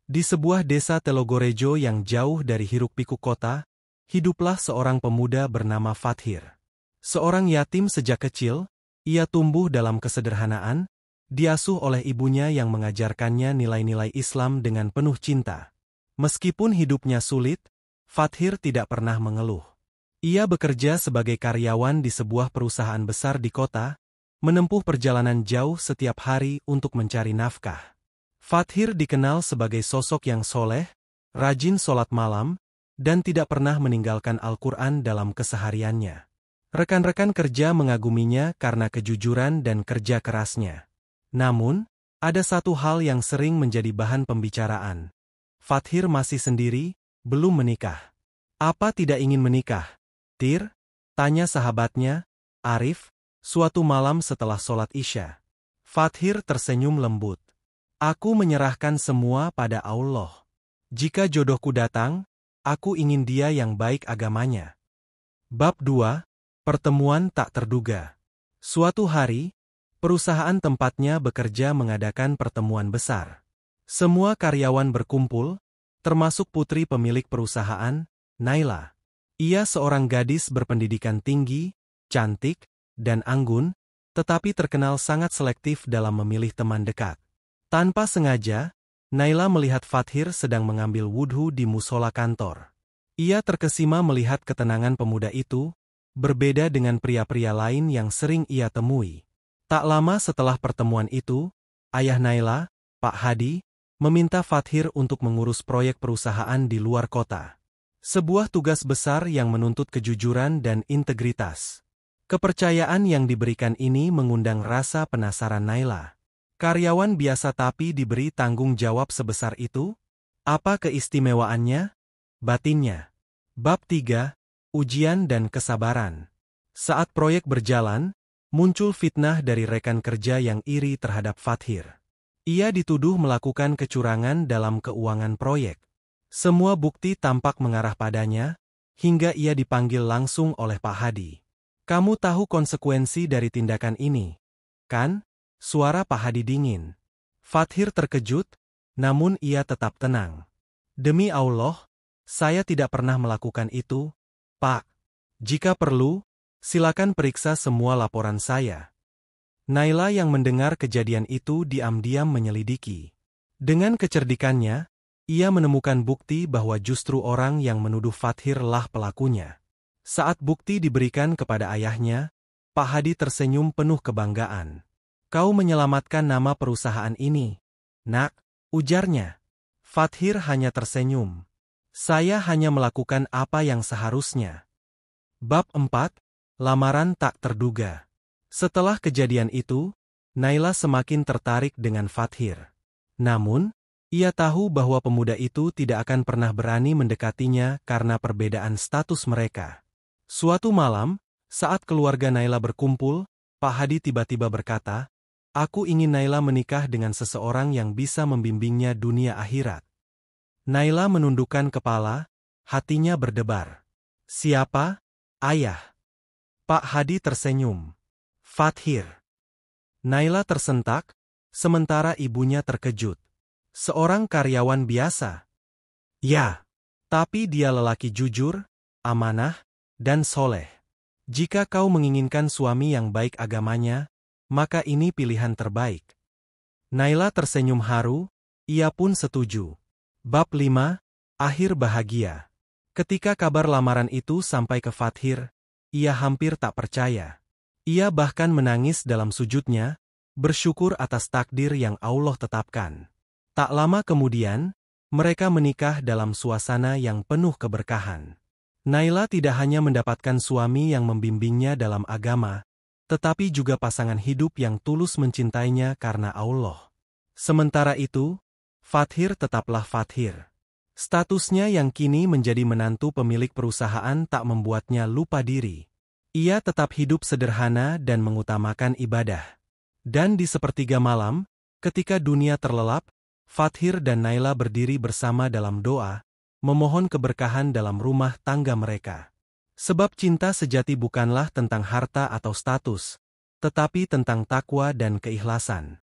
Di sebuah desa Telogorejo yang jauh dari hiruk-pikuk kota, hiduplah seorang pemuda bernama Fathir. Seorang yatim sejak kecil, ia tumbuh dalam kesederhanaan, diasuh oleh ibunya yang mengajarkannya nilai-nilai Islam dengan penuh cinta. Meskipun hidupnya sulit, Fathir tidak pernah mengeluh. Ia bekerja sebagai karyawan di sebuah perusahaan besar di kota, menempuh perjalanan jauh setiap hari untuk mencari nafkah. Fathir dikenal sebagai sosok yang soleh, rajin sholat malam, dan tidak pernah meninggalkan Al-Quran dalam kesehariannya. Rekan-rekan kerja mengaguminya karena kejujuran dan kerja kerasnya. Namun, ada satu hal yang sering menjadi bahan pembicaraan. Fathir masih sendiri, belum menikah. Apa tidak ingin menikah, Tir? Tanya sahabatnya, Arif, suatu malam setelah sholat Isya. Fathir tersenyum lembut. Aku menyerahkan semua pada Allah. Jika jodohku datang, aku ingin dia yang baik agamanya. Bab 2, Pertemuan tak terduga. Suatu hari, perusahaan tempatnya bekerja mengadakan pertemuan besar. Semua karyawan berkumpul, termasuk putri pemilik perusahaan, Naila. Ia seorang gadis berpendidikan tinggi, cantik, dan anggun, tetapi terkenal sangat selektif dalam memilih teman dekat. Tanpa sengaja, Naila melihat Fathir sedang mengambil wudhu di musola kantor. Ia terkesima melihat ketenangan pemuda itu, berbeda dengan pria-pria lain yang sering ia temui. Tak lama setelah pertemuan itu, ayah Naila, Pak Hadi, meminta Fathir untuk mengurus proyek perusahaan di luar kota. Sebuah tugas besar yang menuntut kejujuran dan integritas. Kepercayaan yang diberikan ini mengundang rasa penasaran Naila. Karyawan biasa tapi diberi tanggung jawab sebesar itu? Apa keistimewaannya? Batinnya. Bab 3, Ujian dan Kesabaran. Saat proyek berjalan, muncul fitnah dari rekan kerja yang iri terhadap Fathir. Ia dituduh melakukan kecurangan dalam keuangan proyek. Semua bukti tampak mengarah padanya, hingga ia dipanggil langsung oleh Pak Hadi. Kamu tahu konsekuensi dari tindakan ini, kan? Suara Pak Hadi dingin. Fathir terkejut, namun ia tetap tenang. Demi Allah, saya tidak pernah melakukan itu, Pak. Jika perlu, silakan periksa semua laporan saya. Naila yang mendengar kejadian itu diam-diam menyelidiki. Dengan kecerdikannya, ia menemukan bukti bahwa justru orang yang menuduh Fathir lah pelakunya. Saat bukti diberikan kepada ayahnya, Pak Hadi tersenyum penuh kebanggaan. Kau menyelamatkan nama perusahaan ini, Nak, ujarnya. Fathir hanya tersenyum. Saya hanya melakukan apa yang seharusnya. Bab 4, Lamaran tak terduga. Setelah kejadian itu, Naila semakin tertarik dengan Fathir. Namun, ia tahu bahwa pemuda itu tidak akan pernah berani mendekatinya karena perbedaan status mereka. Suatu malam, saat keluarga Naila berkumpul, Pak Hadi tiba-tiba berkata, Aku ingin Naila menikah dengan seseorang yang bisa membimbingnya dunia akhirat. Naila menundukkan kepala, hatinya berdebar. Siapa? Ayah. Pak Hadi tersenyum. Fathir. Naila tersentak, sementara ibunya terkejut. Seorang karyawan biasa. Ya, tapi dia lelaki jujur, amanah, dan soleh. Jika kau menginginkan suami yang baik agamanya, maka ini pilihan terbaik. Naila tersenyum haru, ia pun setuju. Bab 5, Akhir Bahagia. Ketika kabar lamaran itu sampai ke Fathir, ia hampir tak percaya. Ia bahkan menangis dalam sujudnya, bersyukur atas takdir yang Allah tetapkan. Tak lama kemudian, mereka menikah dalam suasana yang penuh keberkahan. Naila tidak hanya mendapatkan suami yang membimbingnya dalam agama, tetapi juga pasangan hidup yang tulus mencintainya karena Allah. Sementara itu, Fathir tetaplah Fathir. Statusnya yang kini menjadi menantu pemilik perusahaan tak membuatnya lupa diri. Ia tetap hidup sederhana dan mengutamakan ibadah. Dan di sepertiga malam, ketika dunia terlelap, Fathir dan Naila berdiri bersama dalam doa, memohon keberkahan dalam rumah tangga mereka. Sebab cinta sejati bukanlah tentang harta atau status, tetapi tentang takwa dan keikhlasan.